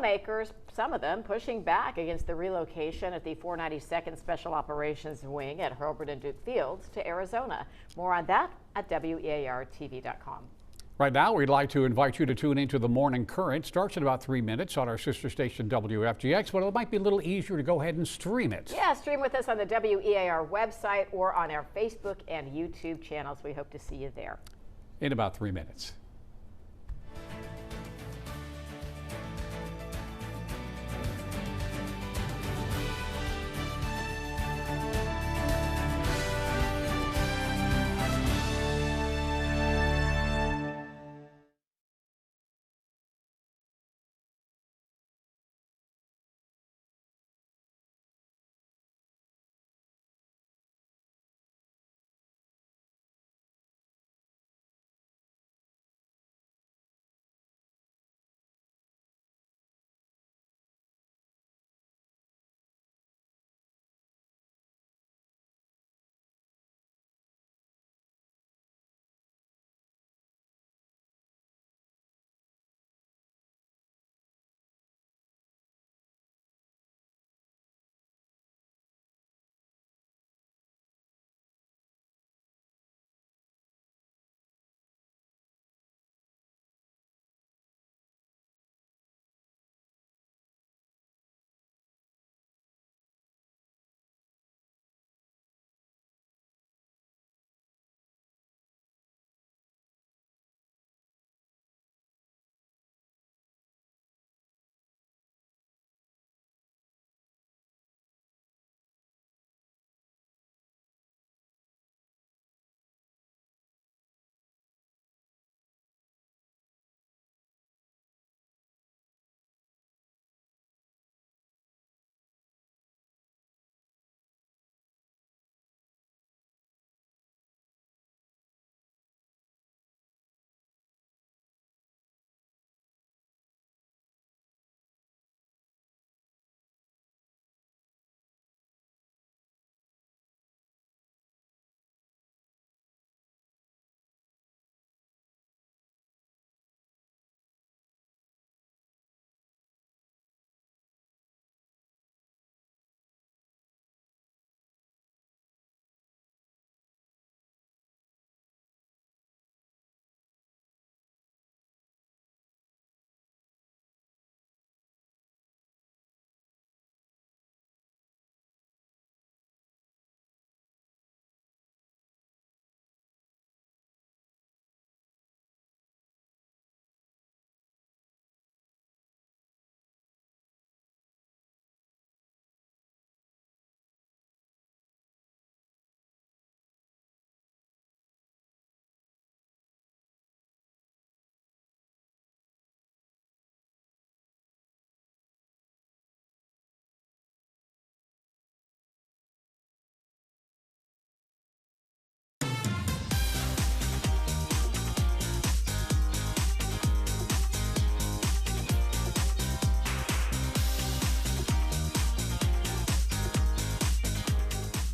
lawmakers, some of them pushing back against the relocation at the 492nd Special Operations Wing at Hurlburt and Duke Fields to Arizona. More on that at WEARTV.com. Right now, we'd like to invite you to tune into the Morning Current. Starts in about 3 minutes on our sister station WFGX, but it might be a little easier to go ahead and stream it. Yeah, stream with us on the WEAR website or on our Facebook and YouTube channels. We hope to see you there. In about 3 minutes.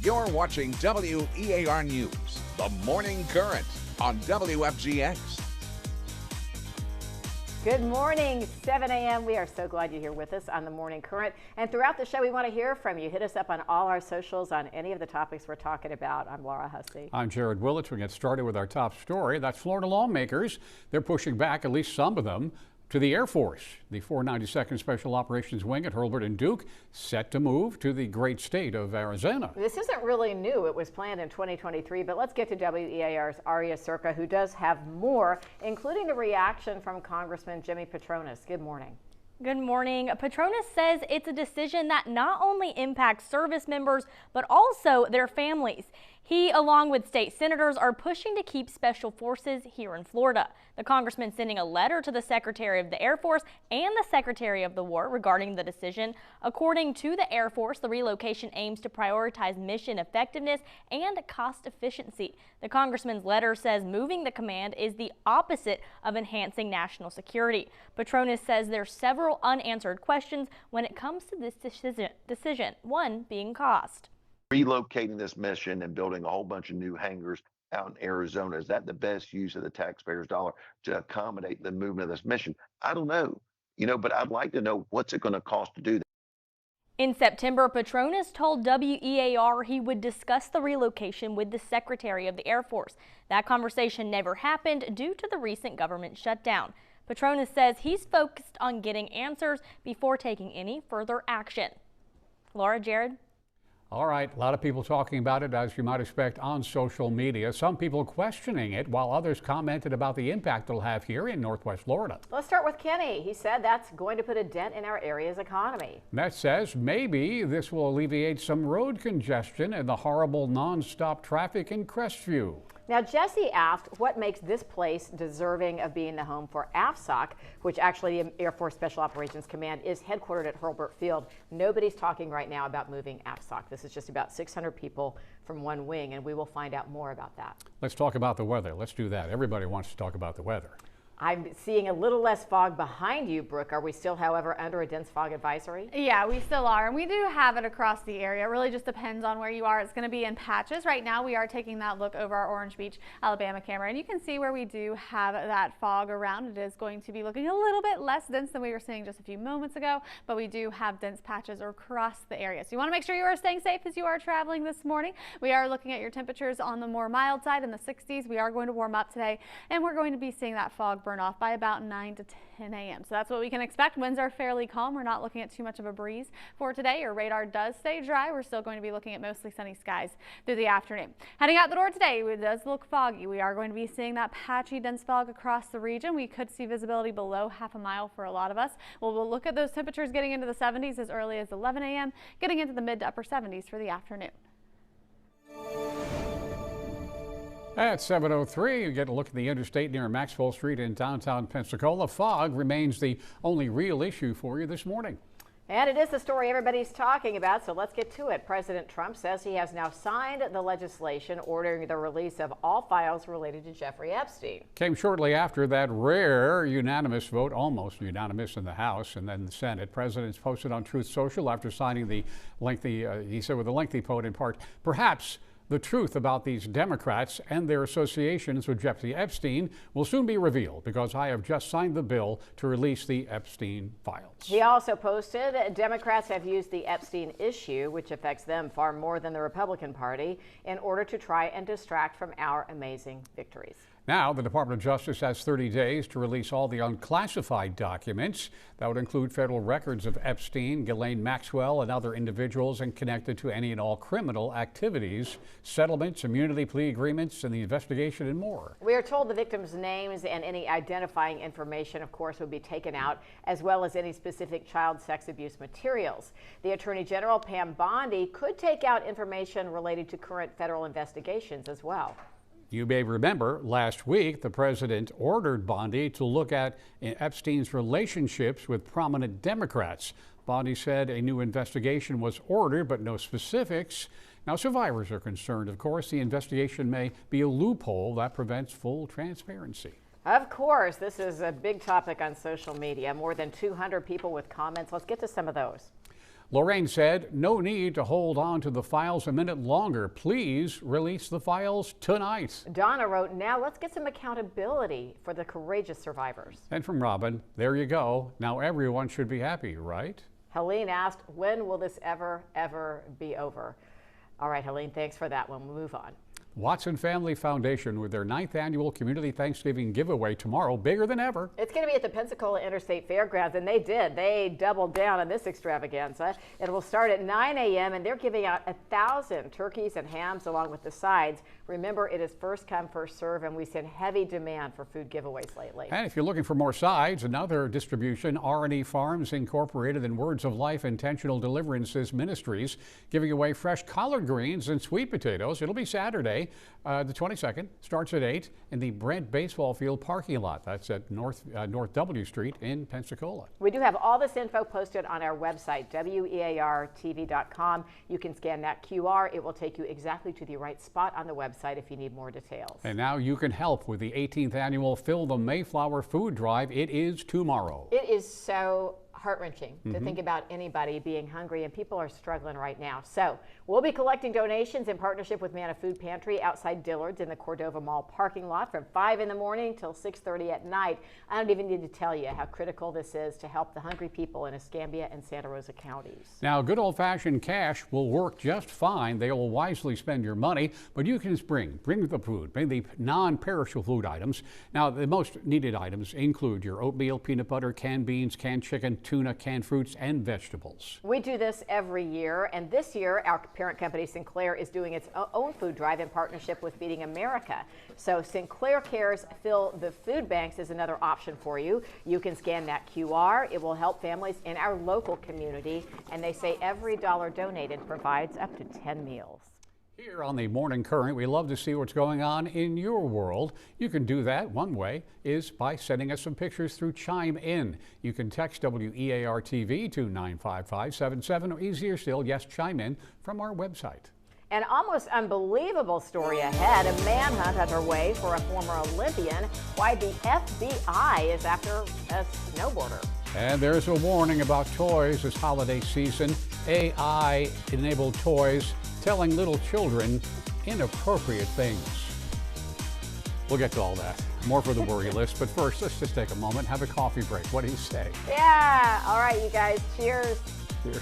You're watching WEAR News, the Morning Current on WFGX. Good morning, 7 a.m. We are so glad you're here with us on the Morning Current. And throughout the show, we want to hear from you. Hit us up on all our socials on any of the topics we're talking about. I'm Laura Hussey. I'm Jared Willits. We get started with our top story. That's Florida lawmakers. They're pushing back, at least some of them, to the Air Force. The 492nd Special Operations Wing at Hurlburt and Duke set to move to the great state of Arizona. This isn't really new. It was planned in 2023, but let's get to WEAR's Aria Circa, who does have more, including a reaction from Congressman Jimmy Patronis. Good morning. Good morning. Patronis says it's a decision that not only impacts service members, but also their families. He, along with state senators, are pushing to keep special forces here in Florida. The congressman sending a letter to the Secretary of the Air Force and the Secretary of the War regarding the decision. According to the Air Force, the relocation aims to prioritize mission effectiveness and cost efficiency. The congressman's letter says moving the command is the opposite of enhancing national security. Patronis says there's several unanswered questions when it comes to this decision, one being cost. Relocating this mission and building a whole bunch of new hangars out in Arizona, is that the best use of the taxpayers' dollar to accommodate the movement of this mission? I don't know. but I'd like to know what's it going to cost to do that. In September, Petronas told WEAR he would discuss the relocation with the Secretary of the Air Force. That conversation never happened due to the recent government shutdown. Petronas says he's focused on getting answers before taking any further action. Laura, Jared. All right, a lot of people talking about it, as you might expect, on social media. Some people questioning it, while others commented about the impact it'll have here in Northwest Florida. Let's start with Kenny. He said that's going to put a dent in our area's economy. Met says maybe this will alleviate some road congestion and the horrible non-stop traffic in Crestview. Now, Jesse asked what makes this place deserving of being the home for AFSOC, which actually the Air Force Special Operations Command is headquartered at Hurlburt Field. Nobody's talking right now about moving AFSOC. This is just about 600 people from one wing, and we will find out more about that. Let's talk about the weather. Let's do that. Everybody wants to talk about the weather. I'm seeing a little less fog behind you, Brooke. Are we still, however, under a dense fog advisory? Yeah, we still are, and we do have it across the area. It really just depends on where you are. It's going to be in patches. Right now, we are taking that look over our Orange Beach, Alabama camera, and you can see where we do have that fog around. It is going to be looking a little bit less dense than we were seeing just a few moments ago, but we do have dense patches across the area. So you want to make sure you are staying safe as you are traveling this morning. We are looking at your temperatures on the more mild side in the 60s. We are going to warm up today, and we're going to be seeing that fog burn off by about 9 to 10 a.m. So that's what we can expect. Winds are fairly calm. We're not looking at too much of a breeze for today. Your radar does stay dry. We're still going to be looking at mostly sunny skies through the afternoon. Heading out the door today, it does look foggy. We are going to be seeing that patchy dense fog across the region. We could see visibility below half a mile for a lot of us. We'll look at those temperatures getting into the 70s as early as 11 a.m., getting into the mid to upper 70s for the afternoon. At 7:03, you get a look at the interstate near Maxwell Street in downtown Pensacola. Fog remains the only real issue for you this morning. And it is the story everybody's talking about, so let's get to it. President Trump says he has now signed the legislation ordering the release of all files related to Jeffrey Epstein. Came shortly after that rare unanimous vote, almost unanimous in the House and then the Senate. President's posted on Truth Social after signing the lengthy, he said with a lengthy quote in part, perhaps the truth about these Democrats and their associations with Jeffrey Epstein will soon be revealed because I have just signed the bill to release the Epstein files. He also posted, Democrats have used the Epstein issue, which affects them far more than the Republican Party, in order to try and distract from our amazing victories. Now, the Department of Justice has 30 days to release all the unclassified documents. That would include federal records of Epstein, Ghislaine Maxwell, and other individuals and connected to any and all criminal activities, settlements, immunity plea agreements, and the investigation and more. We are told the victims' names and any identifying information, of course, would be taken out, as well as any specific child sex abuse materials. The Attorney General, Pam Bondi, could take out information related to current federal investigations as well. You may remember last week the president ordered Bondi to look at Epstein's relationships with prominent Democrats. Bondi said a new investigation was ordered, but no specifics. Now, survivors are concerned, of course. The investigation may be a loophole that prevents full transparency. Of course, this is a big topic on social media. More than 200 people with comments. Let's get to some of those. Lorraine said, no need to hold on to the files a minute longer. Please release the files tonight. Donna wrote, now let's get some accountability for the courageous survivors. And from Robin, there you go. Now everyone should be happy, right? Helene asked, when will this ever be over? All right, Helene, thanks for that one. We'll move on. Watson Family Foundation with their 9th annual Community Thanksgiving giveaway tomorrow, bigger than ever. It's going to be at the Pensacola Interstate Fairgrounds, and they doubled down on this extravaganza. It will start at 9 a.m., and they're giving out 1,000 turkeys and hams along with the sides. Remember, it is first come, first serve, and we've seen heavy demand for food giveaways lately. And if you're looking for more sides, another distribution, R&E Farms Incorporated and Words of Life Intentional Deliverances Ministries giving away fresh collard greens and sweet potatoes. It'll be Saturday. The 22nd starts at 8 in the Brent Baseball Field parking lot. That's at North W Street in Pensacola. We do have all this info posted on our website, weartv.com. You can scan that QR. It will take you exactly to the right spot on the website if you need more details. And now you can help with the 18th annual Fill the Mayflower Food Drive. It is tomorrow. It is so heart-wrenching to think about anybody being hungry, and people are struggling right now. So we'll be collecting donations in partnership with Manna Food Pantry outside Dillard's in the Cordova Mall parking lot from 5 in the morning till 6:30 at night. I don't even need to tell you how critical this is to help the hungry people in Escambia and Santa Rosa counties. Now, good old-fashioned cash will work just fine. They will wisely spend your money, but you can bring the food, bring the non-perishable food items. Now, the most needed items include your oatmeal, peanut butter, canned beans, canned chicken, tuna, canned fruits, and vegetables. We do this every year, and this year our parent company Sinclair is doing its own food drive in partnership with Feeding America. So Sinclair Cares Fill the Food Banks is another option for you. You can scan that QR. It will help families in our local community, and they say every dollar donated provides up to 10 meals. Here on the Morning Current, we love to see what's going on in your world. You can do that. One way is by sending us some pictures through Chime In. You can text WEAR TV to 95577, or easier still, yes, Chime In from our website. An almost unbelievable story ahead. A manhunt underway for a former Olympian. Why the FBI is after a snowboarder. And there's a warning about toys this holiday season. AI-enabled toys telling little children inappropriate things. We'll get to all that. More for the worry list. But first, let's just take a moment, have a coffee break. What do you say? Yeah. All right, you guys. Cheers. Cheers.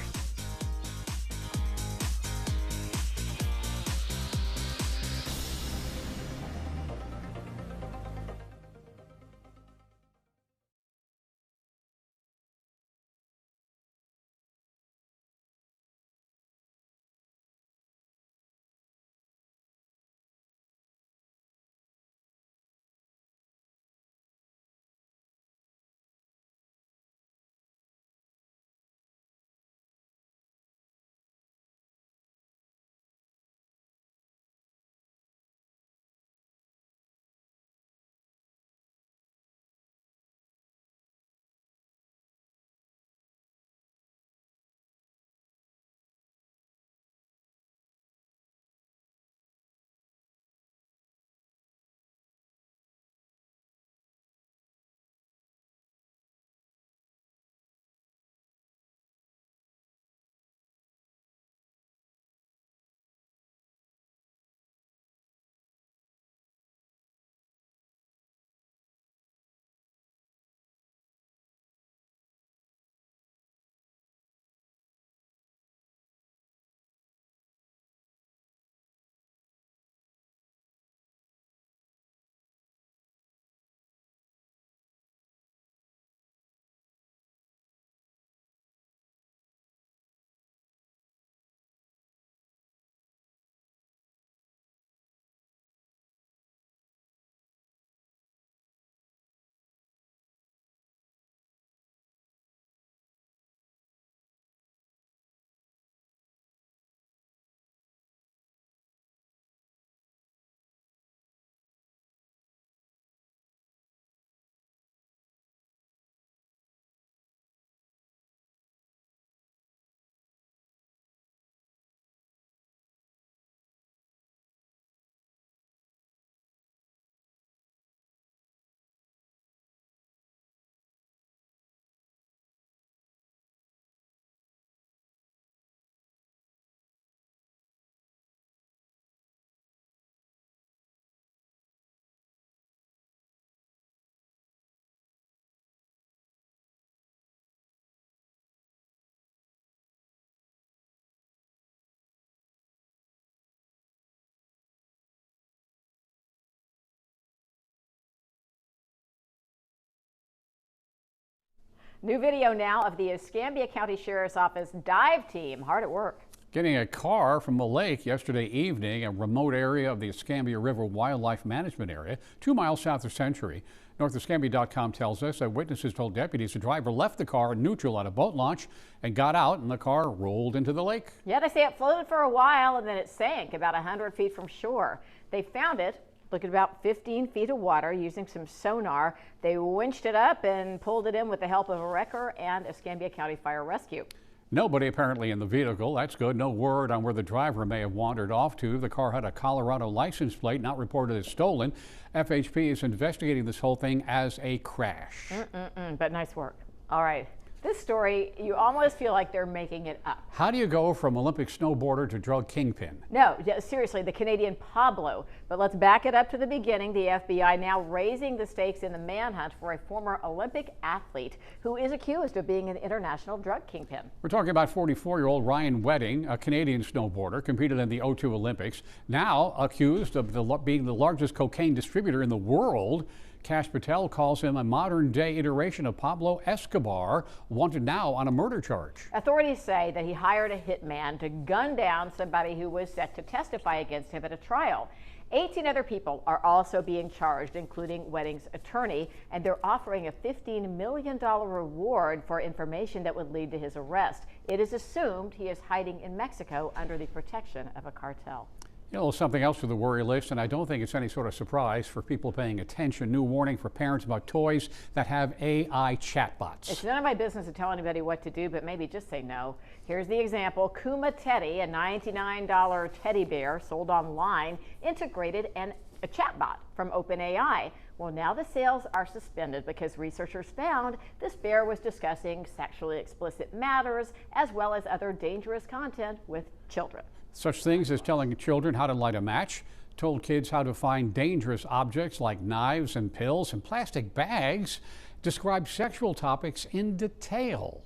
New video now of the Escambia County Sheriff's Office dive team hard at work. Getting a car from a lake yesterday evening, a remote area of the Escambia River Wildlife Management Area, 2 miles south of Century. NorthEscambia.com tells us that witnesses told deputies the driver left the car in neutral at a boat launch and got out, and the car rolled into the lake. Yeah, they say it floated for a while and then it sank about 100 feet from shore. They found it. Look at about 15 feet of water using some sonar. They winched it up and pulled it in with the help of a wrecker and Escambia County Fire Rescue. Nobody apparently in the vehicle. That's good. No word on where the driver may have wandered off to. The car had a Colorado license plate, not reported as stolen. FHP is investigating this whole thing as a crash. But nice work. All right. This story, you almost feel like they're making it up. How do you go from Olympic snowboarder to drug kingpin? No, seriously, the Canadian Pablo. But let's back it up to the beginning. The FBI now raising the stakes in the manhunt for a former Olympic athlete who is accused of being an international drug kingpin. We're talking about 44-year-old Ryan Wedding, a Canadian snowboarder, competed in the '02 Olympics, now accused of being the largest cocaine distributor in the world. Kash Patel calls him a modern-day iteration of Pablo Escobar, wanted now on a murder charge. Authorities say that he hired a hitman to gun down somebody who was set to testify against him at a trial. 18 other people are also being charged, including Wedding's attorney, and they're offering a $15 million reward for information that would lead to his arrest. It is assumed he is hiding in Mexico under the protection of a cartel. You know, something else to the worry list, and I don't think it's any sort of surprise for people paying attention. New warning for parents about toys that have AI chatbots. It's none of my business to tell anybody what to do, but maybe just say no. Here's the example. Kuma Teddy, a $99 teddy bear sold online, integrated a chatbot from OpenAI. Well, now the sales are suspended because researchers found this bear was discussing sexually explicit matters as well as other dangerous content with children. Such things as telling children how to light a match, told kids how to find dangerous objects like knives and pills and plastic bags, described sexual topics in detail.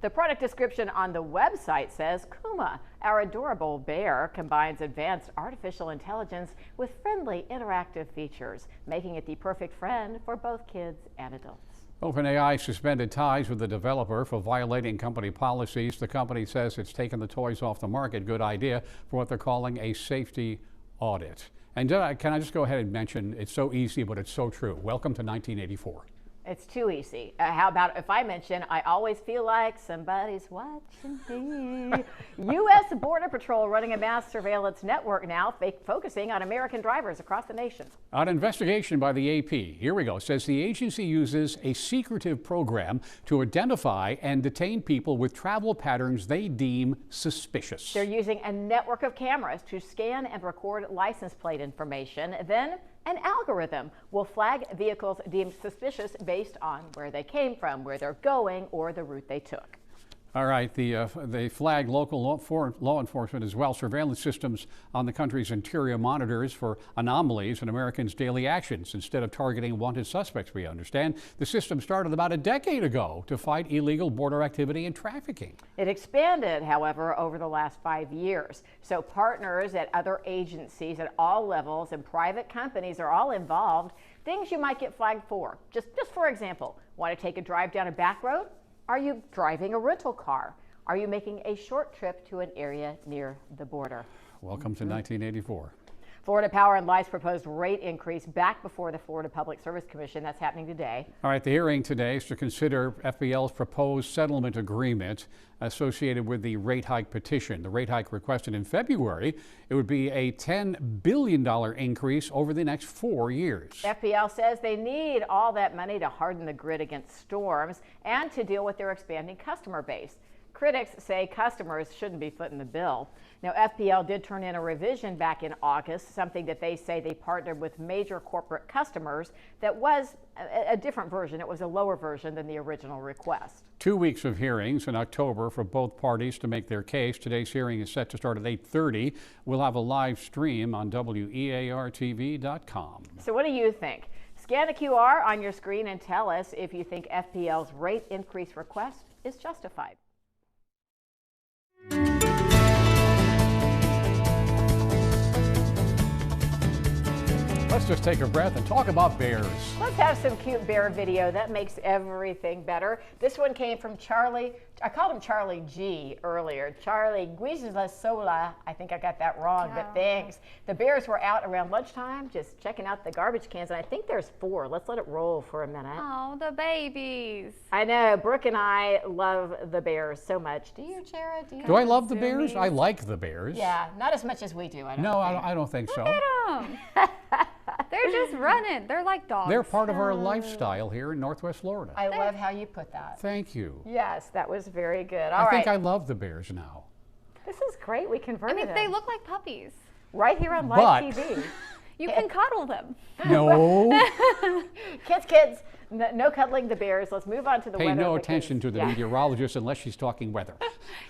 The product description on the website says, Kuma, our adorable bear, combines advanced artificial intelligence with friendly interactive features, making it the perfect friend for both kids and adults. OpenAI suspended ties with the developer for violating company policies. The company says it's taken the toys off the market. Good idea for what they're calling a safety audit. And can I just go ahead and mention, it's so easy, but it's so true. Welcome to 1984. It's too easy. How about if I mention, I always feel like somebody's watching me. U.S. Border Patrol running a mass surveillance network now, focusing on American drivers across the nation. An investigation by the AP, here we go, says the agency uses a secretive program to identify and detain people with travel patterns they deem suspicious. They're using a network of cameras to scan and record license plate information. Then an algorithm will flag vehicles deemed suspicious based on where they came from, where they're going, or the route they took. All right, they flag local law enforcement as well. Surveillance systems on the country's interior monitors for anomalies in Americans' daily actions instead of targeting wanted suspects, we understand. The system started about a decade ago to fight illegal border activity and trafficking. It expanded, however, over the last 5 years. So partners at other agencies at all levels and private companies are all involved. Things you might get flagged for. Just for example, want to take a drive down a back road? Are you driving a rental car? Are you making a short trip to an area near the border? Welcome to 1984. Florida Power and Light's proposed rate increase back before the Florida Public Service Commission. That's happening today. All right, the hearing today is to consider FPL's proposed settlement agreement associated with the rate hike petition. The rate hike requested in February, it would be a $10 billion increase over the next 4 years. FPL says they need all that money to harden the grid against storms and to deal with their expanding customer base. Critics say customers shouldn't be footing the bill. Now, FPL did turn in a revision back in August, something that they say they partnered with major corporate customers that was a different version. It was a lower version than the original request. 2 weeks of hearings in October for both parties to make their case. Today's hearing is set to start at 8:30. We'll have a live stream on WEARTV.com. So what do you think? Scan the QR on your screen and tell us if you think FPL's rate increase request is justified. Let's just take a breath and talk about bears. Let's have some cute bear video. That makes everything better. This one came from Charlie. I called him Charlie G earlier. Charlie Guizasola. I think I got that wrong, but thanks. The bears were out around lunchtime just checking out the garbage cans, and I think there's 4. Let's let it roll for a minute. Oh, the babies. I know. Brooke and I love the bears so much. Do you, Chara? Do I love the bears? I like the bears. Yeah, not as much as we do. No, I don't think so. Look at them. They're just running. They're like dogs. They're part of our lifestyle here in Northwest Florida. I love how you put that. Thank you. Yes, that was very good. I think I love the bears now. This is great. We converted them. They look like puppies. Right here on live TV. You can cuddle them. No. Kids, No cuddling the bears. Let's move on to the Pay weather. no because- attention to the meteorologist unless she's talking weather.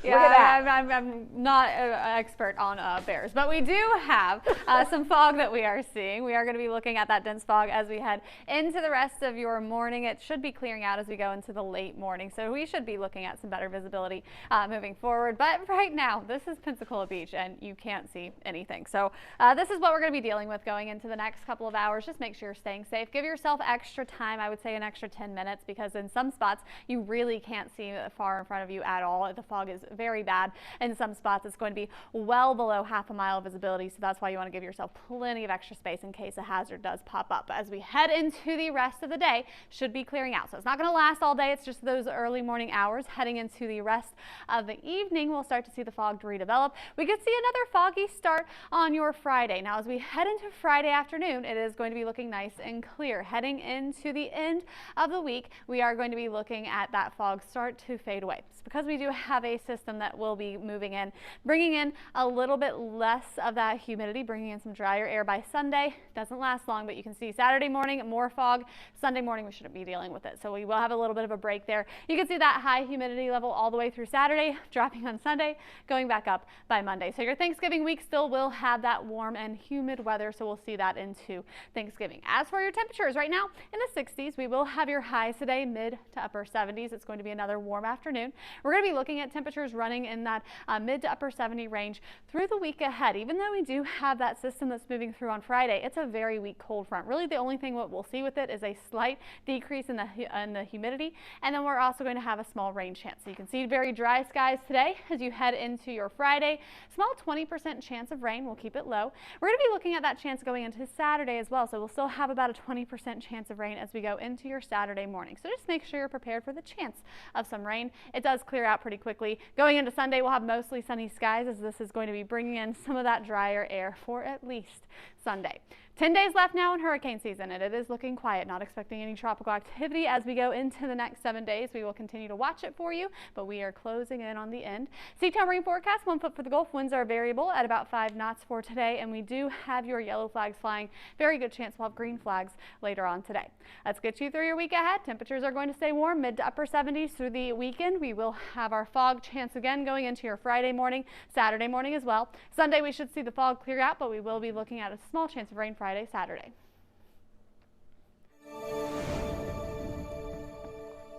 Yeah, Look at that. I'm not an expert on bears, but we do have some fog that we are seeing. We are going to be looking at that dense fog as we head into the rest of your morning. It should be clearing out as we go into the late morning, so we should be looking at some better visibility moving forward. But right now, this is Pensacola Beach, and you can't see anything. So this is what we're going to be dealing with going into the next couple of hours. Just make sure you're staying safe. Give yourself extra time. I would say an extra 10 minutes, because in some spots you really can't see far in front of you at all. The fog is very bad. In some spots it's going to be well below half a mile of visibility, so that's why you want to give yourself plenty of extra space in case a hazard does pop up. As we head into the rest of the day, should be clearing out. So it's not going to last all day. It's just those early morning hours. Heading into the rest of the evening, we'll start to see the fog redevelop. We could see another foggy start on your Friday. Now, as we head into Friday afternoon, it is going to be looking nice and clear. Heading into the end of the week, we are going to be looking at that fog start to fade away. It's because we do have a system that will be moving in, bringing in a little bit less of that humidity, bringing in some drier air by Sunday. Doesn't last long, but you can see Saturday morning, more fog. Sunday morning, we shouldn't be dealing with it. So we will have a little bit of a break there. You can see that high humidity level all the way through Saturday, dropping on Sunday, going back up by Monday. So your Thanksgiving week still will have that warm and humid weather, so we'll see that into Thanksgiving. As for your temperatures, right now in the 60s, we will have your highs today, mid to upper 70s. It's going to be another warm afternoon. We're going to be looking at temperatures running in that mid to upper 70 range through the week ahead. Even though we do have that system that's moving through on Friday, it's a very weak cold front. Really, the only thing what we'll see with it is a slight decrease in the humidity, and then we're also going to have a small rain chance. So you can see very dry skies today as you head into your Friday. Small 20% chance of rain. We'll keep it low. We're going to be looking at that chance going into Saturday as well, so we'll still have about a 20% chance of rain as we go into your Saturday morning. So just make sure you're prepared for the chance of some rain. It does clear out pretty quickly. Going into Sunday, we'll have mostly sunny skies, as this is going to be bringing in some of that drier air for at least Sunday. 10 days left now in hurricane season, and it is looking quiet. Not expecting any tropical activity as we go into the next 7 days. We will continue to watch it for you, but we are closing in on the end. Seatown rain forecast, 1 foot for the Gulf. Winds are variable at about 5 knots for today, and we do have your yellow flags flying. Very good chance we'll have green flags later on today. Let's get you through your week ahead. Temperatures are going to stay warm, mid to upper 70s through the weekend. We will have our fog chance again going into your Friday morning, Saturday morning as well. Sunday we should see the fog clear out, but we will be looking at a small chance of rain Friday, Saturday.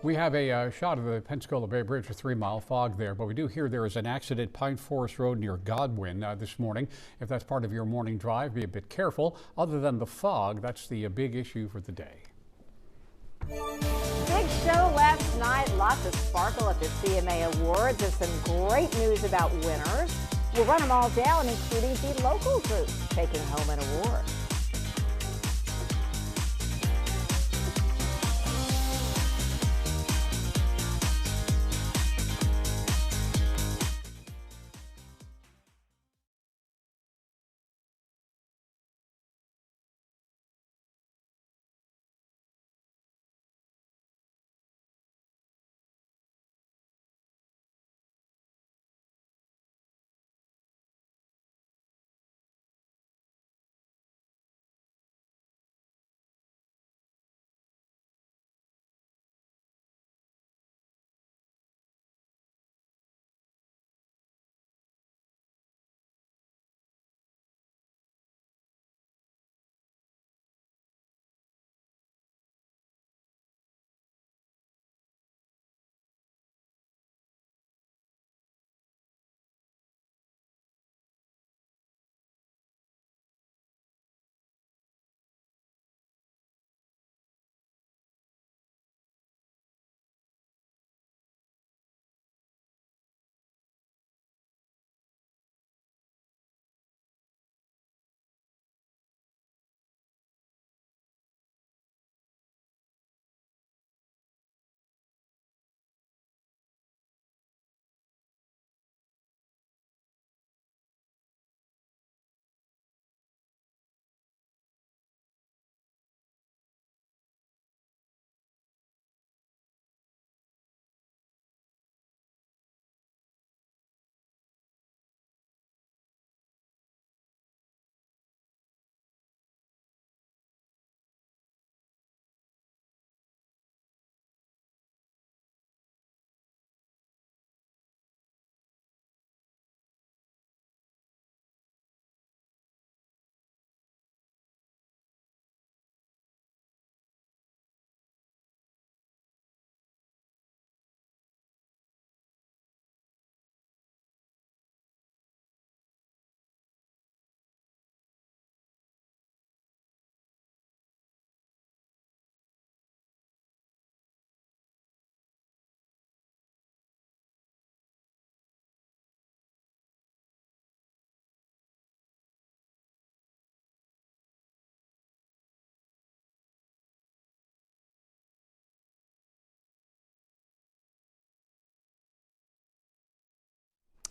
We have a shot of the Pensacola Bay Bridge, a 3-mile fog there, but we do hear there is an accident Pine Forest Road near Godwin this morning. If that's part of your morning drive, be a bit careful. Other than the fog, that's the big issue for the day. Big show last night. Lots of sparkle at the CMA Awards and some great news about winners. We'll run them all down, including the local group taking home an award.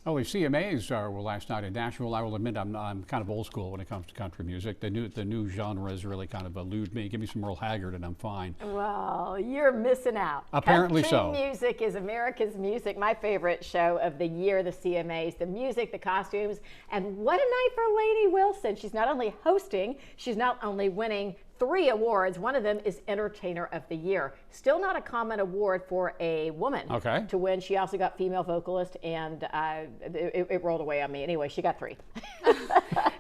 Oh, the CMAs were last night in Nashville. I will admit I'm kind of old school when it comes to country music. The new genres really kind of elude me. Give me some Merle Haggard and I'm fine. Well, you're missing out. Apparently Country so. music is America's music. My favorite show of the year, the CMAs, the music, the costumes, and what a night for Lainey Wilson. She's not only hosting, she's not only winning 3 awards. One of them is Entertainer of the Year. Still not a common award for a woman to win. She also got Female Vocalist, and it rolled away on me. Anyway, she got 3.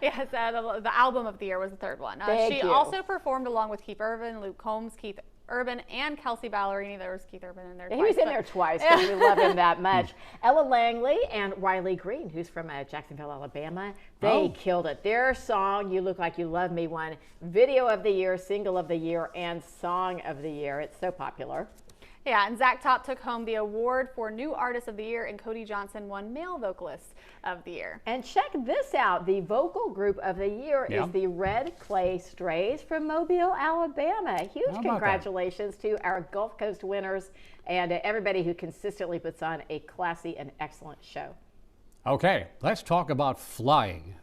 Yes, the Album of the Year was the 3rd one. She also performed along with Keith Urban, Luke Combs, Keith Urban, and Kelsey Ballerini. There was Keith Urban in there twice. He was in there twice because we love him that much. Ella Langley and Riley Green, who's from Jacksonville, Alabama, they killed it. Their song, You Look Like You Love Me, won Video of the Year, Single of the Year, and Song of the Year. It's so popular. Yeah, and Zach Top took home the award for New Artist of the Year, and Cody Johnson won Male Vocalist of the Year. And check this out. The vocal group of the year is the Red Clay Strays from Mobile, Alabama. Huge congratulations to our Gulf Coast winners and everybody who consistently puts on a classy and excellent show. Okay, let's talk about flying.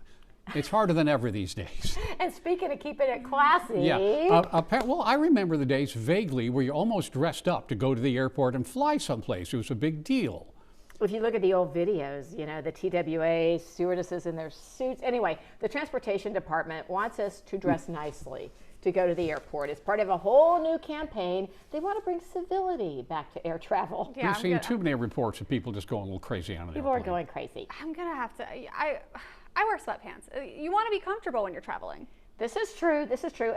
It's harder than ever these days. And speaking of keeping it classy. Yeah. Well, I remember the days vaguely where you almost dressed up to go to the airport and fly someplace. It was a big deal. If you look at the old videos, you know, the TWA stewardesses in their suits. Anyway, the Transportation Department wants us to dress nicely to go to the airport. It's part of a whole new campaign. They want to bring civility back to air travel. Yeah, We've seen too many reports of people just going a little crazy on it. People are going crazy. I'm going to have to, I wear sweatpants. You want to be comfortable when you're traveling. This is true. This is true.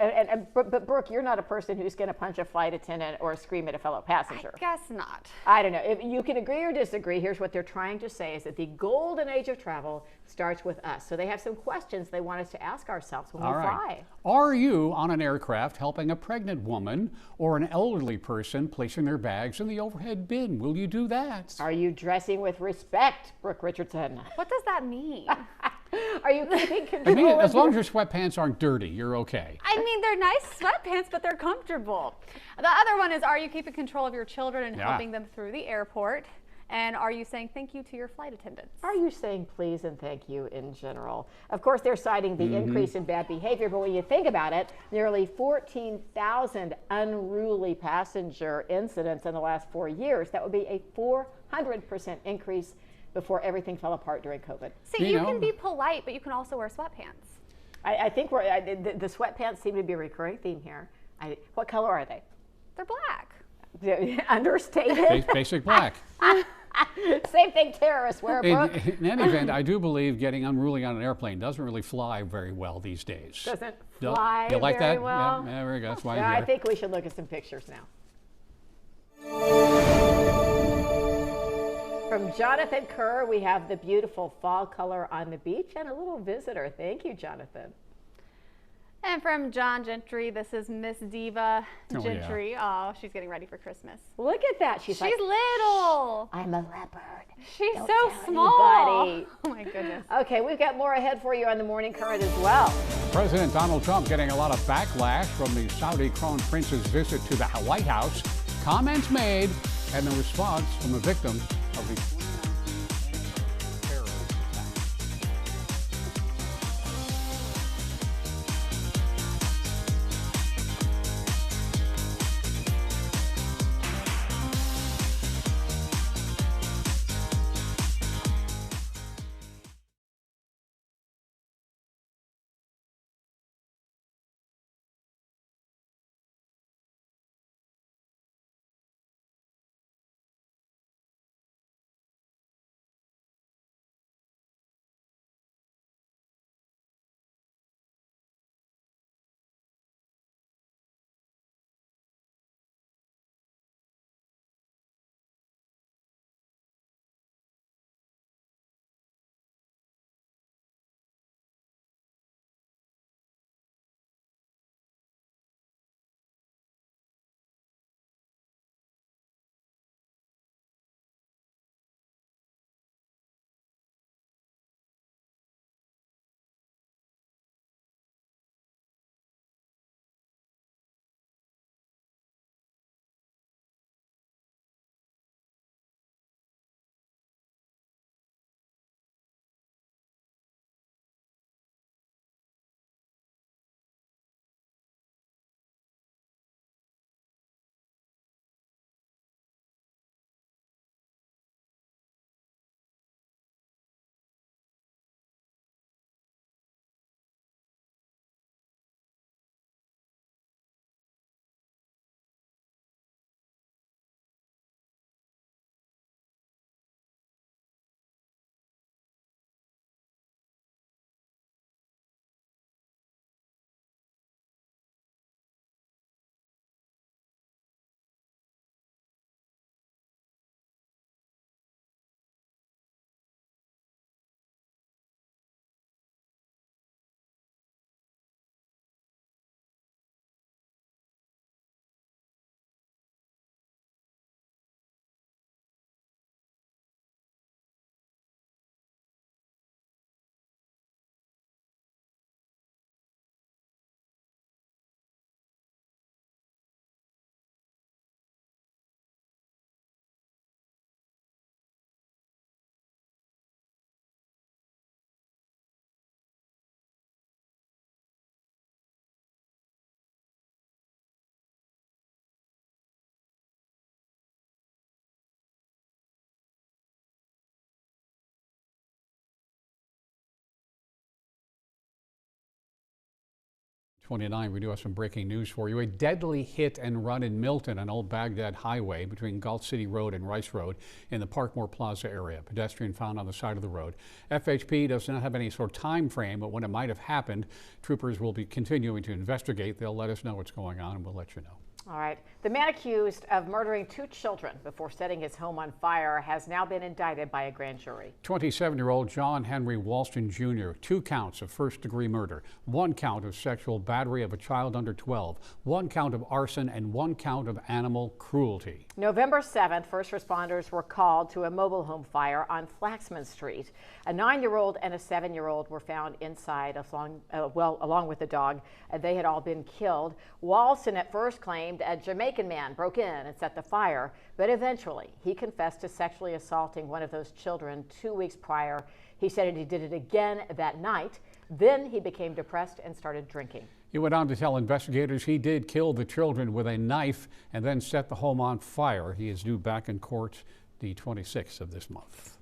But Brooke, you're not a person who's going to punch a flight attendant or scream at a fellow passenger. I guess not. I don't know. If you can agree or disagree, here's what they're trying to say is that the golden age of travel starts with us. So they have some questions they want us to ask ourselves when we fly. Are you on an aircraft helping a pregnant woman or an elderly person placing their bags in the overhead bin? Will you do that? Are you dressing with respect, Brooke Richardson? What does that mean? Are you keeping control? I mean, as long as your sweatpants aren't dirty, you're okay. I mean, they're nice sweatpants, but they're comfortable. The other one is, are you keeping control of your children and helping them through the airport? And are you saying thank you to your flight attendants? Are you saying please and thank you in general? Of course, they're citing the increase in bad behavior, but when you think about it, nearly 14,000 unruly passenger incidents in the last 4 years. That would be a 400% increase before everything fell apart during COVID. See, you can be polite, but you can also wear sweatpants. I think the sweatpants seem to be a recurring theme here. What color are they? They're black. Understated. Basic black. Same thing terrorists wear, Brooke. In any event, I do believe getting unruly on an airplane doesn't really fly very well these days. Doesn't fly you like very that? well? Yeah, very good. That's why I think we should look at some pictures now. From Jonathan Kerr, we have the beautiful fall color on the beach and a little visitor. Thank you, Jonathan. And from John Gentry, this is Miss Diva Gentry. Oh, she's getting ready for Christmas. Look at that. She's like, little. I'm a leopard. She's Don't so tell small. anybody. Oh my goodness. Okay, we've got more ahead for you on the Morning Current as well. President Donald Trump getting a lot of backlash from the Saudi Crown Prince's visit to the White House. Comments made and the response from the victim of the 29, we do have some breaking news for you. A deadly hit and run in Milton on Old Baghdad Highway between Gulf City Road and Rice Road in the Parkmore Plaza area. Pedestrian found on the side of the road. FHP does not have any sort of time frame, but when it might have happened, troopers will be continuing to investigate. They'll let us know what's going on and we'll let you know. All right. The man accused of murdering 2 children before setting his home on fire has now been indicted by a grand jury. 27-year-old John Henry Walston Jr., 2 counts of first-degree murder, 1 count of sexual battery of a child under 12, 1 count of arson, and 1 count of animal cruelty. November 7th, first responders were called to a mobile home fire on Flaxman Street. A 9-year-old and a 7-year-old were found inside along with the dog. They had all been killed. Walston at first claimed a Jamaican man broke in and set the fire, but eventually he confessed to sexually assaulting one of those children 2 weeks prior. He said he did it again that night. Then he became depressed and started drinking. He went on to tell investigators he did kill the children with a knife and then set the home on fire. He is due back in court the 26th of this month.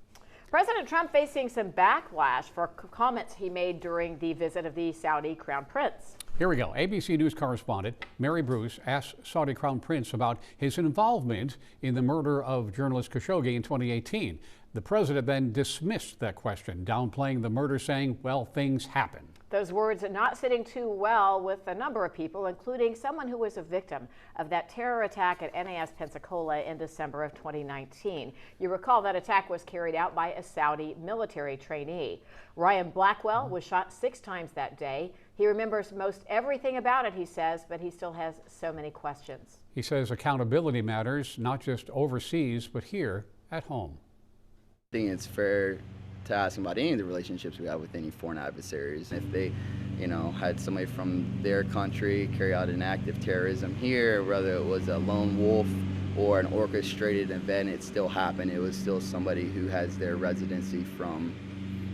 President Trump facing some backlash for comments he made during the visit of the Saudi Crown Prince. Here we go. ABC News correspondent Mary Bruce asked Saudi Crown Prince about his involvement in the murder of journalist Khashoggi in 2018. The president then dismissed that question, downplaying the murder, saying, well, things happen. Those words not sitting too well with a number of people, including someone who was a victim of that terror attack at NAS Pensacola in December of 2019. You recall that attack was carried out by a Saudi military trainee. Ryan Blackwell was shot 6 times that day. He remembers most everything about it, he says, but he still has so many questions. He says accountability matters, not just overseas, but here at home. I think it's fair to ask about any of the relationships we have with any foreign adversaries. If they, had somebody from their country carry out an act of terrorism here, whether it was a lone wolf or an orchestrated event, it still happened. It was still somebody who has their residency from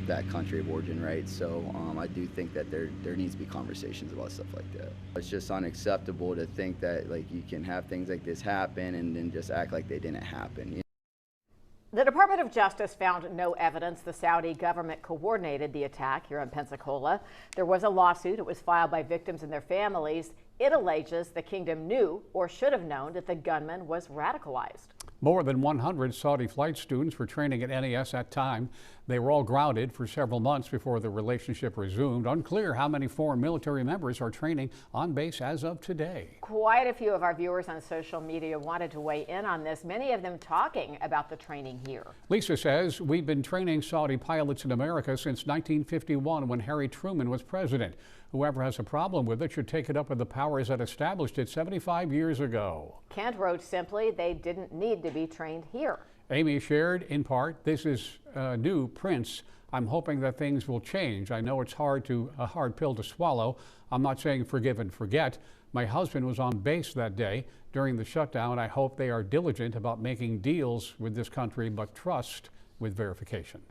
that country of origin, right? So I do think that there needs to be conversations about stuff like that. It's just unacceptable to think that you can have things like this happen and then just act like they didn't happen. The Department of Justice found no evidence the Saudi government coordinated the attack here in Pensacola. There was a lawsuit. It was filed by victims and their families. It alleges the kingdom knew or should have known that the gunman was radicalized. More than 100 Saudi flight students were training at NAS at time. They were all grounded for several months before the relationship resumed. Unclear how many foreign military members are training on base as of today. Quite a few of our viewers on social media wanted to weigh in on this, many of them talking about the training here. Lisa says, we've been training Saudi pilots in America since 1951 when Harry Truman was president. Whoever has a problem with it should take it up with the powers that established it 75 years ago. Kent wrote simply, they didn't need to be trained here. Amy shared, in part, this is a new Prince. I'm hoping that things will change. I know it's a hard pill to swallow. I'm not saying forgive and forget. My husband was on base that day during the shutdown. I hope they are diligent about making deals with this country, but trust with verification.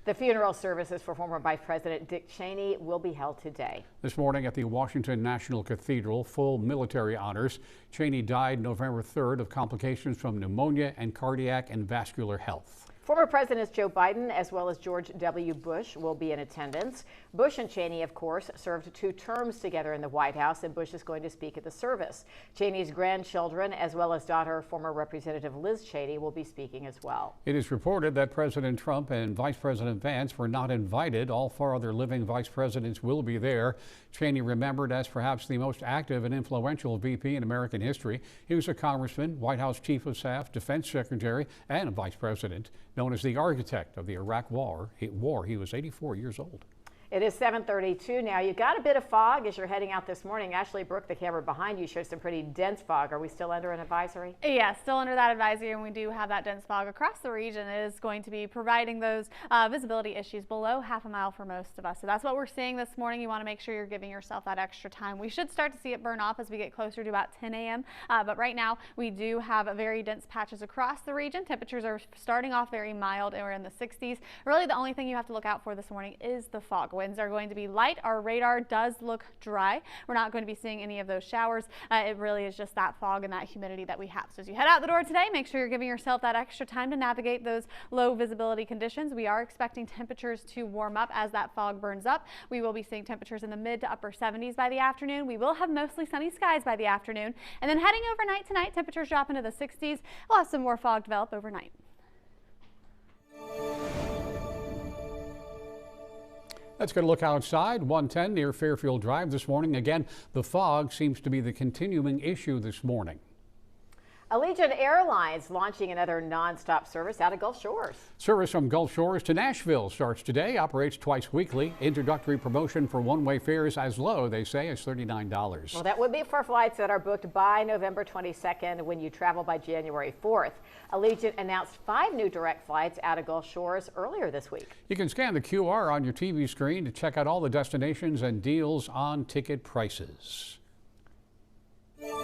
The funeral services for former Vice President Dick Cheney will be held today. This morning at the Washington National Cathedral, full military honors. Cheney died November 3rd of complications from pneumonia and cardiac and vascular health. Former Presidents Joe Biden as well as George W. Bush will be in attendance. Bush and Cheney, of course, served 2 terms together in the White House, and Bush is going to speak at the service. Cheney's grandchildren, as well as daughter, former Representative Liz Cheney, will be speaking as well. It is reported that President Trump and Vice President Vance were not invited. All 4 other living vice presidents will be there. Cheney remembered as perhaps the most active and influential VP in American history. He was a congressman, White House Chief of Staff, Defense Secretary, and a vice president. Known as the architect of the Iraq War, he was 84 years old. It is 7:32 now. You got a bit of fog as you're heading out this morning. Ashley Brooke, the camera behind you, shows some pretty dense fog. Are we still under an advisory? Yeah, still under that advisory, and we do have that dense fog across the region. It is going to be providing those visibility issues below half a mile for most of us. So that's what we're seeing this morning. You want to make sure you're giving yourself that extra time. We should start to see it burn off as we get closer to about 10 a.m. But right now, we do have very dense patches across the region. Temperatures are starting off very mild, and we're in the 60s. Really, the only thing you have to look out for this morning is the fog. Winds are going to be light. Our radar does look dry. We're not going to be seeing any of those showers. It really is just that fog and that humidity that we have. So as you head out the door today, make sure you're giving yourself that extra time to navigate those low visibility conditions. We are expecting temperatures to warm up as that fog burns up. We will be seeing temperatures in the mid to upper 70s by the afternoon. We will have mostly sunny skies by the afternoon. And then heading overnight tonight, temperatures drop into the 60s. We'll have some more fog develop overnight. Let's get a look outside. 110 near Fairfield Drive this morning. Again, the fog seems to be the continuing issue this morning. Allegiant Airlines launching another nonstop service out of Gulf Shores. Service from Gulf Shores to Nashville starts today, operates twice weekly. Introductory promotion for one-way fares as low, they say, as $39. Well, that would be for flights that are booked by November 22nd when you travel by January 4th. Allegiant announced 5 new direct flights out of Gulf Shores earlier this week. You can scan the QR on your TV screen to check out all the destinations and deals on ticket prices.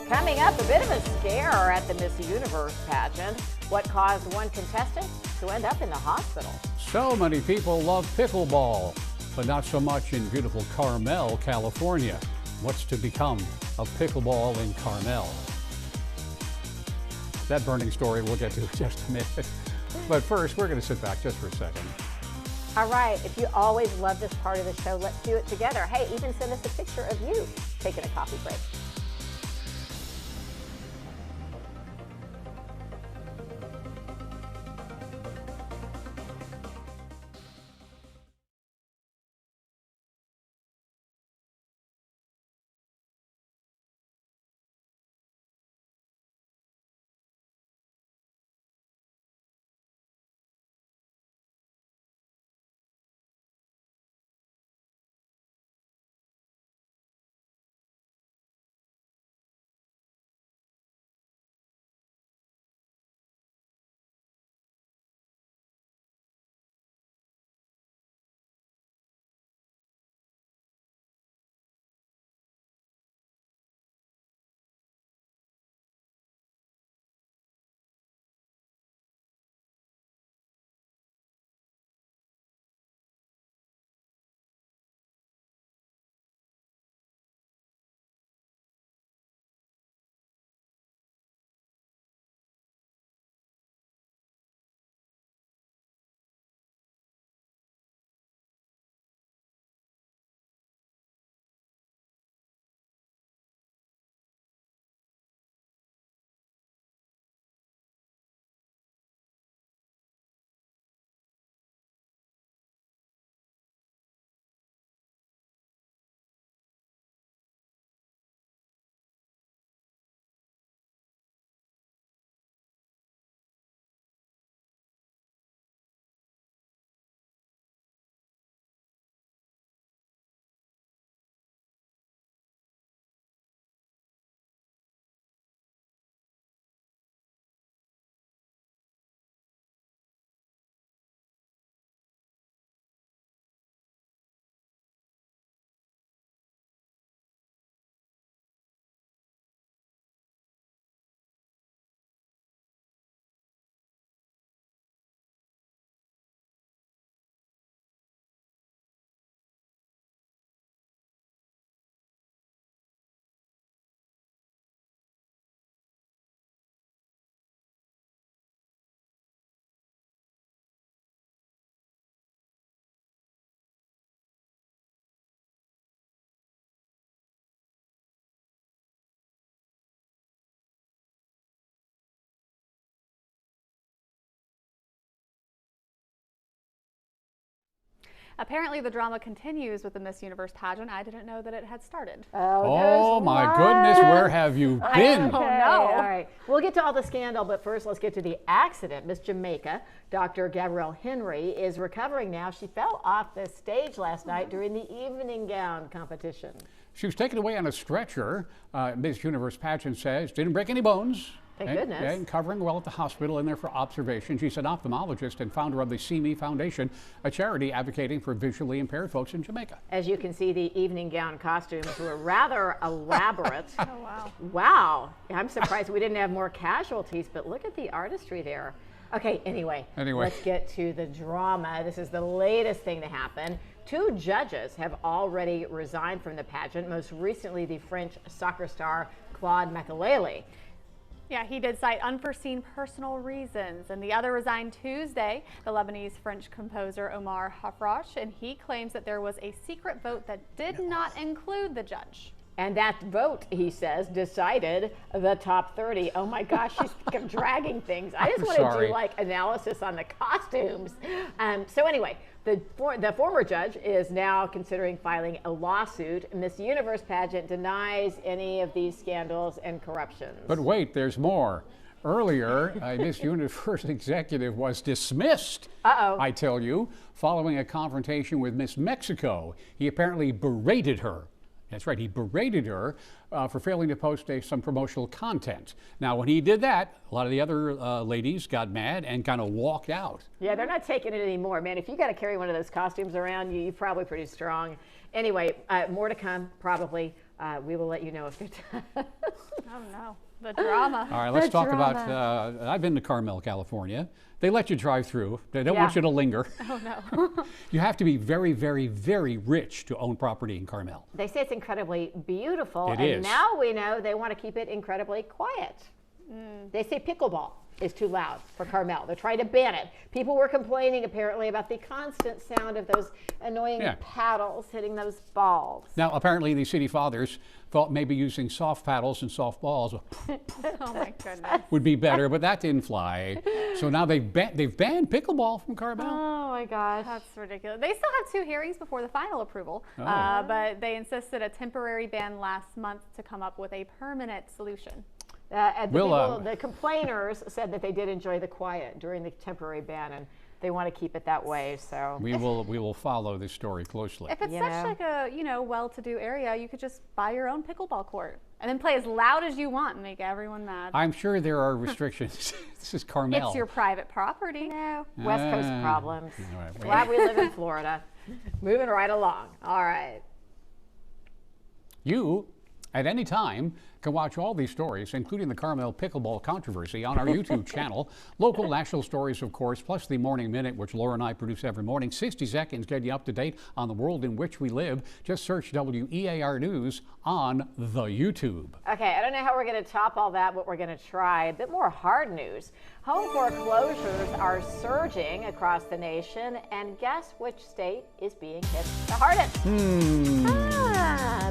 Coming up, a bit of a scare at the Miss Universe pageant. What caused one contestant to end up in the hospital? So many people love pickleball, but not so much in beautiful Carmel, California. What's to become of pickleball in Carmel? That burning story we'll get to in just a minute. But first, we're going to sit back just for a second. All right, if you always love this part of the show, let's do it together. Hey, even send us a picture of you taking a coffee break. Apparently the drama continues with the Miss Universe pageant. I didn't know that it had started. Oh my goodness, where have you been? Oh, no. All right, we'll get to all the scandal, but first let's get to the accident. Miss Jamaica, Dr. Gabrielle Henry, is recovering now. She fell off the stage last night during the evening gown competition. She was taken away on a stretcher. Miss Universe pageant says didn't break any bones. Thank goodness. And covering well at the hospital in there for observation. She's an ophthalmologist and founder of the See Me Foundation, a charity advocating for visually impaired folks in Jamaica. As you can see, the evening gown costumes were rather elaborate. Oh, wow. Wow. I'm surprised we didn't have more casualties, but look at the artistry there. Okay, anyway, Anyway. let's get to the drama. This is the latest thing to happen. 2 judges have already resigned from the pageant, most recently the French soccer star Claude Makélélé. Yeah, he did cite unforeseen personal reasons, and the other resigned Tuesday, the Lebanese-French composer Omar Hafrosh, and he claims that there was a secret vote that did not include the judge. And that vote, he says, decided the top 30. Oh my gosh, she's dragging things. I just want to sorry. do like analysis on the costumes. So anyway, the former judge is now considering filing a lawsuit. Miss Universe pageant denies any of these scandals and corruptions. But wait, there's more. Earlier, a Miss Universe executive was dismissed. Uh-oh. I tell you, following a confrontation with Miss Mexico. He apparently berated her. That's right, he berated her for failing to post some promotional content. Now, when he did that, a lot of the other ladies got mad and kind of walked out. Yeah, they're not taking it anymore, man. If you got to carry one of those costumes around, you're probably pretty strong. Anyway, more to come, probably. We will let you know if they're done. Oh no, the drama. All right, let's talk about, drama. I've been to Carmel, California. They let you drive through. They don't want you to linger. Oh no. You have to be very, very, very rich to own property in Carmel. They say it's incredibly beautiful, It and is. now we know they want to keep it incredibly quiet. They say pickleball is too loud for Carmel. They're trying to ban it. People were complaining apparently about the constant sound of those annoying paddles hitting those balls. Now, apparently, the city fathers thought maybe using soft paddles and soft balls Oh my goodness. would be better, but that didn't fly. So now they've banned pickleball from Carmel. Oh my gosh. That's ridiculous. They still have 2 hearings before the final approval, but they insisted a temporary ban last month to come up with a permanent solution. The complainers said that they did enjoy the quiet during the temporary ban, and they want to keep it that way. So We will follow this story closely. If it's You such know. like a well-to-do area, you could just buy your own pickleball court and then play as loud as you want and make everyone mad. I'm sure there are restrictions. This is Carmel. It's your private property. West Coast problems. all right, wait. Glad we live in Florida. Moving right along. All right. You, at any time, can watch all these stories, including the Carmel pickleball controversy, on our YouTube channel. Local national stories, of course, plus the Morning Minute, which Laura and I produce every morning. 60 seconds get you up to date on the world in which we live. Just search WEAR News on the YouTube. Okay, I don't know how we're going to top all that, but we're going to try. A bit more hard news. Home foreclosures are surging across the nation, and guess which state is being hit the hardest?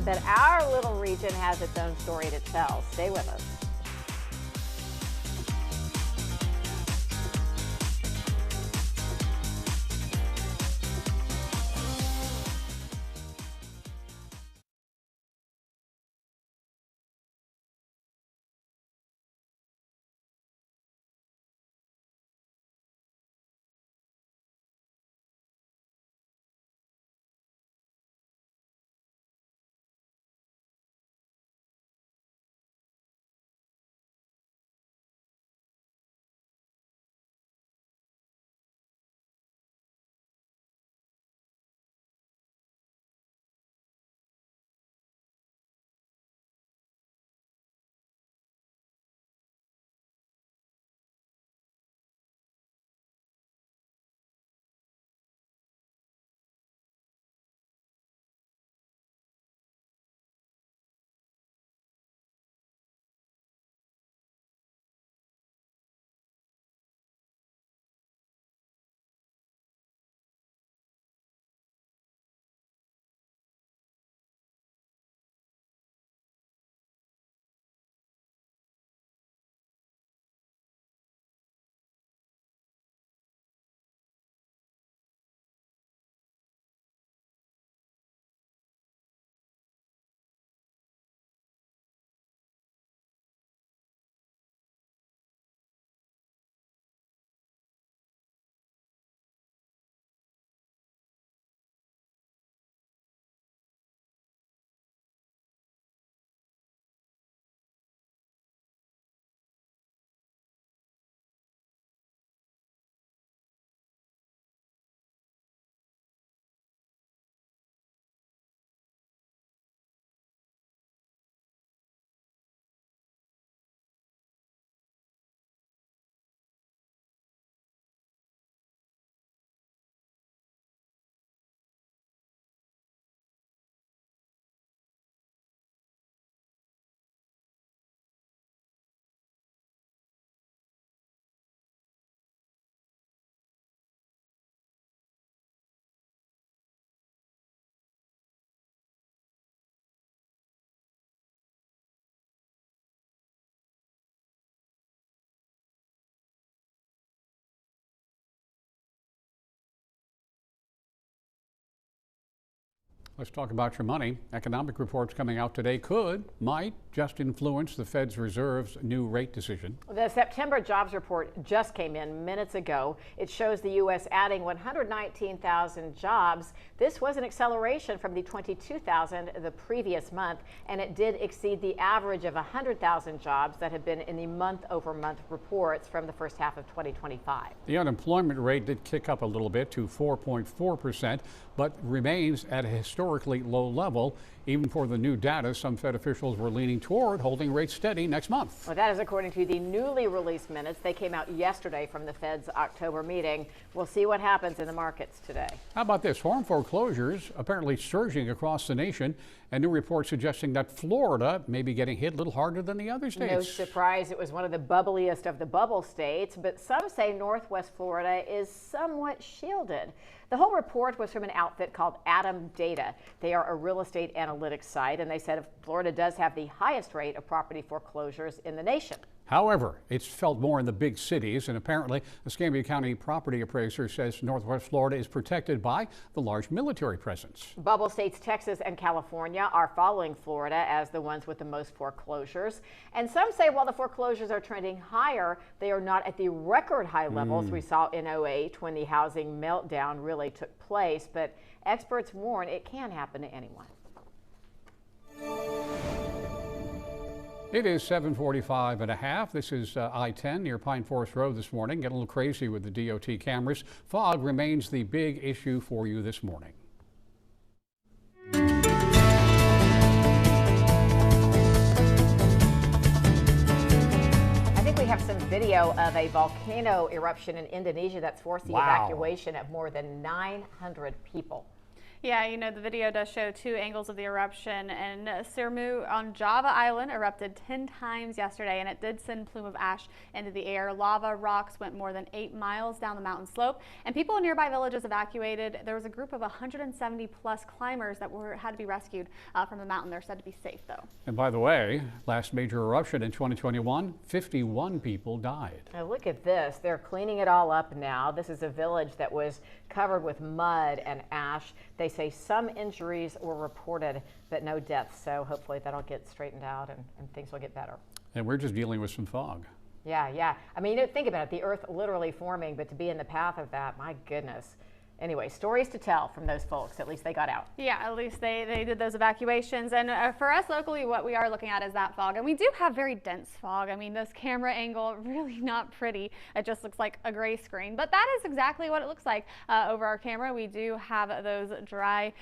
But our little region has its own story to tell. Stay with us. Let's talk about your money. Economic reports coming out today might just influence the Fed's Reserve's new rate decision. The September jobs report just came in minutes ago. It shows the U.S. adding 119,000 jobs. This was an acceleration from the 22,000 the previous month, and it did exceed the average of 100,000 jobs that had been in the month-over-month reports from the first half of 2025. The unemployment rate did kick up a little bit to 4.4%, but remains at a historically low level. Even for the new data, some Fed officials were leaning toward holding rates steady next month. Well, that is according to the newly released minutes. They came out yesterday from the Fed's October meeting. We'll see what happens in the markets today. How about this? Home foreclosures apparently surging across the nation. A new report suggesting that Florida may be getting hit a little harder than the other states. No surprise, it was one of the bubbliest of the bubble states, but some say Northwest Florida is somewhat shielded. The whole report was from an outfit called Atom Data. They are a real estate analytics site, and they said Florida does have the highest rate of property foreclosures in the nation. However, it's felt more in the big cities, and apparently the Escambia County property appraiser says Northwest Florida is protected by the large military presence. Bubble states Texas and California are following Florida as the ones with the most foreclosures. And some say while the foreclosures are trending higher, they are not at the record high levels we saw in 2008 when the housing meltdown really took place. But experts warn it can happen to anyone. It is 7:45 and a half. This is I-10 near Pine Forest Road this morning. Getting a little crazy with the DOT cameras. Fog remains the big issue for you this morning. I think we have some video of a volcano eruption in Indonesia that's forced the evacuation of more than 900 people. Yeah, you know, the video does show two angles of the eruption, and Sirmu on Java Island erupted 10 times yesterday, and it did send a plume of ash into the air. Lava rocks went more than 8 miles down the mountain slope, and people in nearby villages evacuated. There was a group of 170 plus climbers that had to be rescued from the mountain. They're said to be safe, though. And by the way, last major eruption in 2021, 51 people died. Now look at this. They're cleaning it all up now. This is a village that was covered with mud and ash. They say some injuries were reported, but no deaths. So hopefully that'll get straightened out and things will get better. And we're just dealing with some fog. Yeah. I mean, think about it. The earth literally forming, but to be in the path of that, my goodness. Anyway, stories to tell from those folks. At least they got out. Yeah, at least they did those evacuations. And for us locally, what we are looking at is that fog. And we do have very dense fog. I mean, this camera angle, really not pretty. It just looks like a gray screen. But that is exactly what it looks like over our camera. We do have those dry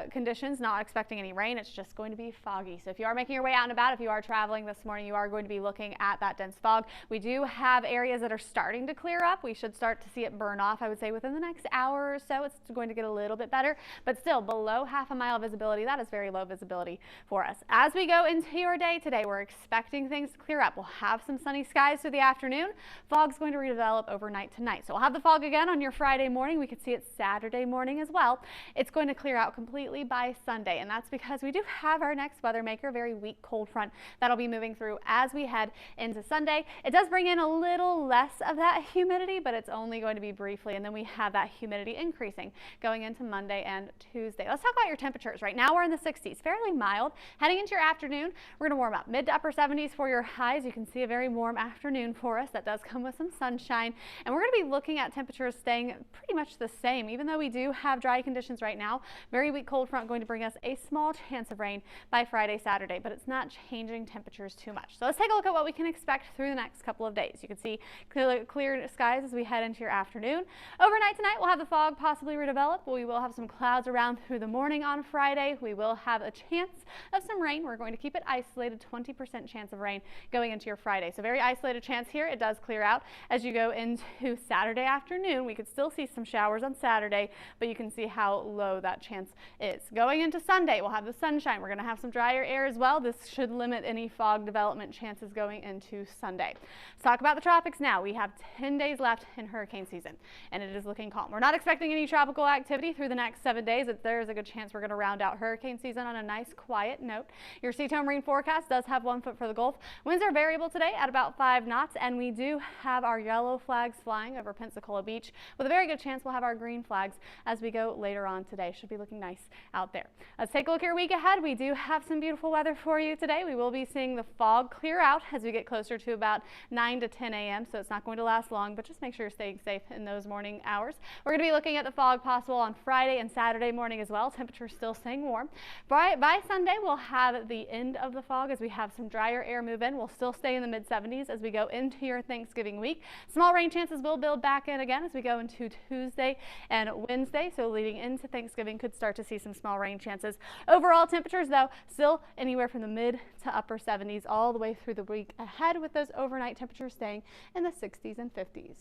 conditions, not expecting any rain. It's just going to be foggy. So if you are making your way out and about, if you are traveling this morning, you are going to be looking at that dense fog. We do have areas that are starting to clear up. We should start to see it burn off, I would say, within the next hour or so. It's going to get a little bit better, but still below half a mile visibility. That is very low visibility for us. As we go into your day today, we're expecting things to clear up. We'll have some sunny skies through the afternoon. Fog's going to redevelop overnight tonight. So we'll have the fog again on your Friday morning. We could see it Saturday morning as well. It's going to clear out completely by Sunday, and that's because we do have our next weather maker, very weak cold front that'll be moving through as we head into Sunday. It does bring in a little less of that humidity, but it's only going to be briefly, and then we have that humidity increasing going into Monday and Tuesday. Let's talk about your temperatures. Right now we're in the 60s, fairly mild. Heading into your afternoon, we're going to warm up mid to upper 70s for your highs. You can see a very warm afternoon for us. That does come with some sunshine, and we're going to be looking at temperatures staying pretty much the same, even though we do have dry conditions right now. Very weak cold front going to bring us a small chance of rain by Friday, Saturday, but it's not changing temperatures too much. So let's take a look at what we can expect through the next couple of days. You can see clear skies as we head into your afternoon. Overnight tonight, we'll have the fog possibly redevelop. We will have some clouds around through the morning on Friday. We will have a chance of some rain. We're going to keep it isolated, 20% chance of rain going into your Friday. So very isolated chance here. It does clear out as you go into Saturday afternoon. We could still see some showers on Saturday, but you can see how low that chance is. Going into Sunday, we'll have the sunshine. We're going to have some drier air as well. This should limit any fog development chances going into Sunday. Let's talk about the tropics now. We have 10 days left in hurricane season, and it is looking calm. We're not expecting expecting any tropical activity through the next 7 days. There's a good chance we're going to round out hurricane season on a nice quiet note. Your Seatow Marine forecast does have 1 foot for the Gulf. Winds are variable today at about 5 knots, and we do have our yellow flags flying over Pensacola Beach with a very good chance we'll have our green flags as we go later on today. Should be looking nice out there. Let's take a look at your week ahead. We do have some beautiful weather for you today. We will be seeing the fog clear out as we get closer to about 9 to 10 a.m. So it's not going to last long, but just make sure you're staying safe in those morning hours. We're going to be looking at the fog possible on Friday and Saturday morning as well. Temperatures still staying warm. By Sunday, we'll have the end of the fog as we have some drier air move in. We'll still stay in the mid-70s as we go into your Thanksgiving week. Small rain chances will build back in again as we go into Tuesday and Wednesday. So leading into Thanksgiving, could start to see some small rain chances. Overall temperatures, though, still anywhere from the mid to upper 70s all the way through the week ahead, with those overnight temperatures staying in the 60s and 50s.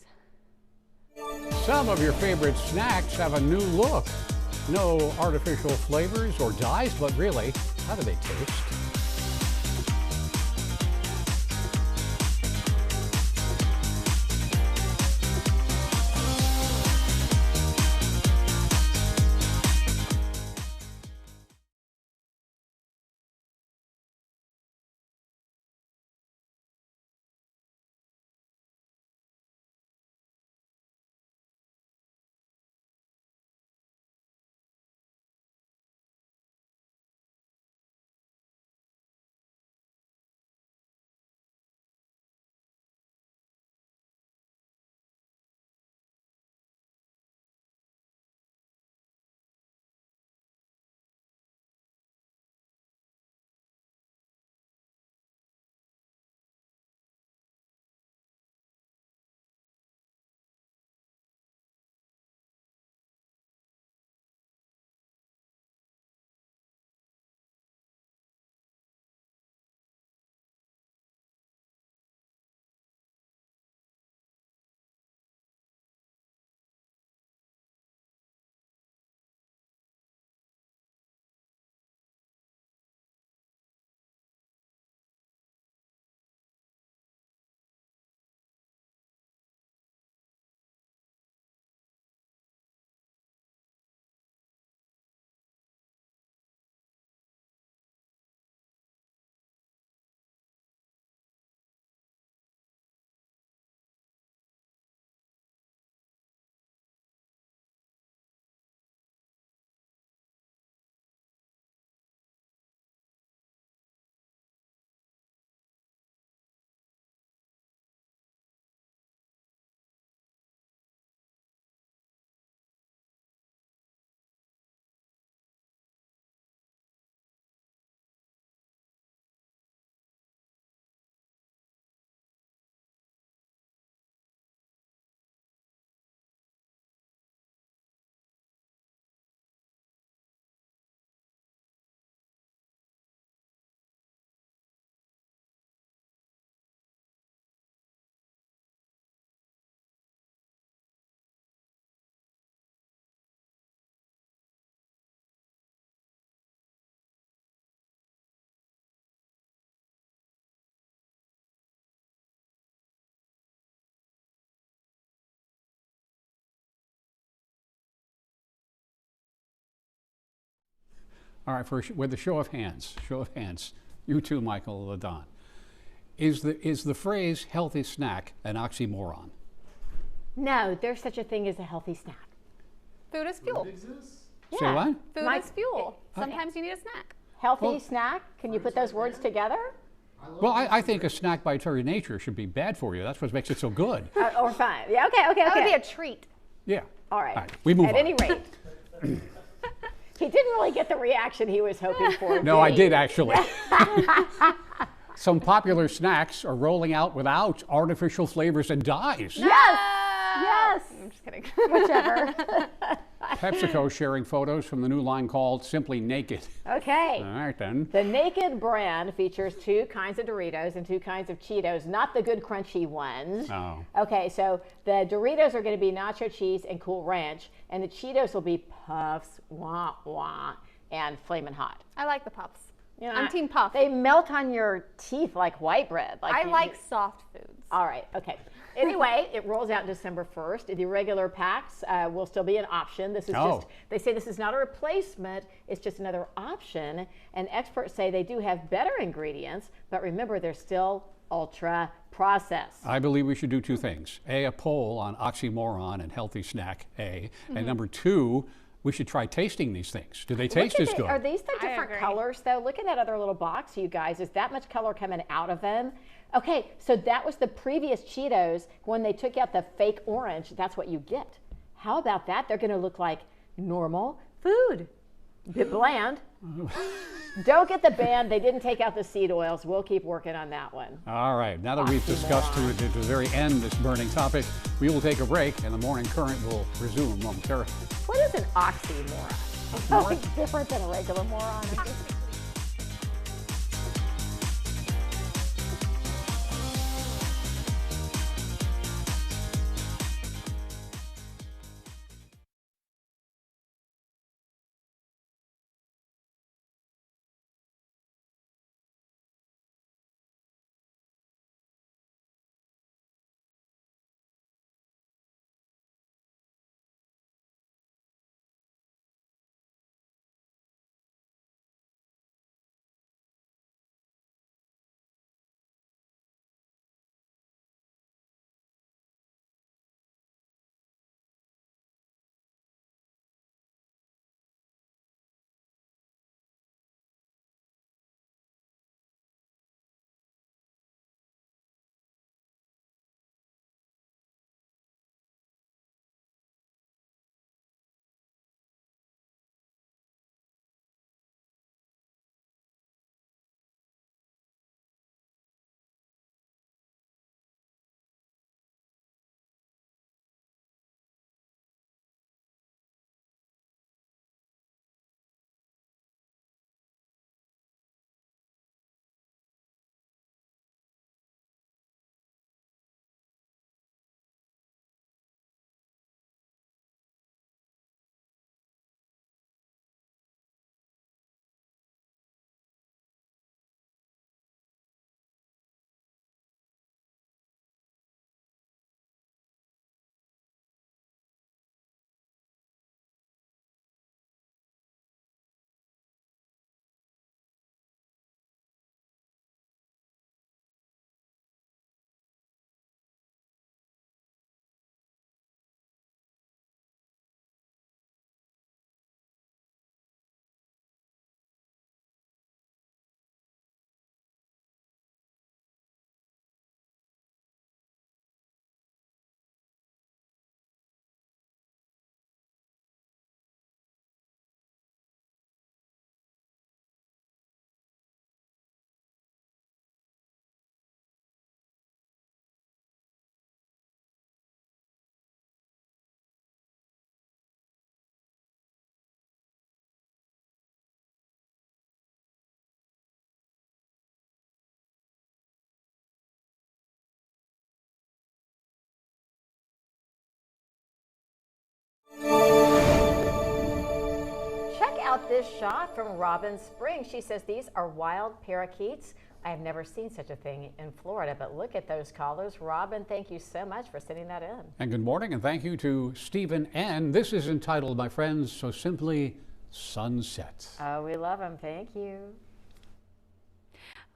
Some of your favorite snacks have a new look. No artificial flavors or dyes, but really, how do they taste? All right, with a show of hands, you too, Michael LaDon. Is the phrase healthy snack an oxymoron? No, there's such a thing as a healthy snack. Food is fuel. Yeah. Say what? Food is fuel. Sometimes you need a snack. Healthy snack? Can you put those words together? Well, I think a snack by its very nature should be bad for you. That's what makes it so good. Or fine. Yeah, okay. That would be a treat. Yeah. All right. We move on. At any rate, he didn't really get the reaction he was hoping for. No, I did actually. Some popular snacks are rolling out without artificial flavors and dyes. Yes. Yes. I'm just kidding. Whichever. PepsiCo sharing photos from the new line called Simply Naked. Okay. All right then. The Naked brand features 2 kinds of Doritos and 2 kinds of Cheetos, not the good crunchy ones. Oh. Okay, so the Doritos are going to be nacho cheese and Cool Ranch, and the Cheetos will be Puffs, wah wah, and Flamin' Hot. I like the Puffs. You know, I'm team puff. They melt on your teeth like white bread. I like soft foods. All right, okay. Anyway, it rolls out December 1st. The regular packs will still be an option. This is just, they say this is not a replacement, it's just another option. And experts say they do have better ingredients, but remember, they're still ultra processed. I believe we should do two things. A poll on oxymoron and healthy snack, A. And number two, we should try tasting these things. Do they taste as good? Are these the different colors though? Look at that other little box, you guys. Is that much color coming out of them? Okay, so that was the previous Cheetos. When they took out the fake orange, that's what you get. How about that? They're gonna look like normal food. Bit bland. Don't get the band. They didn't take out the seed oils. We'll keep working on that one. All right, now that we've discussed to the very end this burning topic, we will take a break and the morning current will resume momentarily. What is an oxymoron? It's something different than a regular moron. Out this shot from Robin Springs. She says these are wild parakeets. I have never seen such a thing in Florida, but look at those colors. Robin, thank you so much for sending that in. And good morning, and thank you to Stephen N. This is entitled, my friends, so simply Sunset. Oh, we love them. Thank you.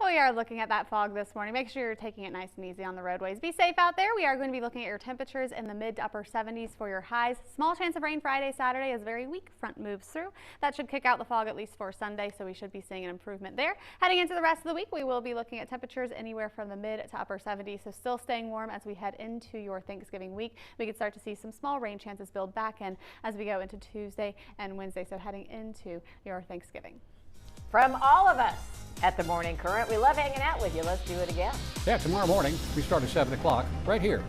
We are looking at that fog this morning. Make sure you're taking it nice and easy on the roadways. Be safe out there. We are going to be looking at your temperatures in the mid to upper 70s for your highs. Small chance of rain Friday, Saturday as a very weak front moves through. That should kick out the fog at least for Sunday, so we should be seeing an improvement there. Heading into the rest of the week, we will be looking at temperatures anywhere from the mid to upper 70s, so still staying warm as we head into your Thanksgiving week. We could start to see some small rain chances build back in as we go into Tuesday and Wednesday, so heading into your Thanksgiving. From all of us at the Morning Current, we love hanging out with you. Let's do it again. Yeah, tomorrow morning, we start at 7 o'clock right here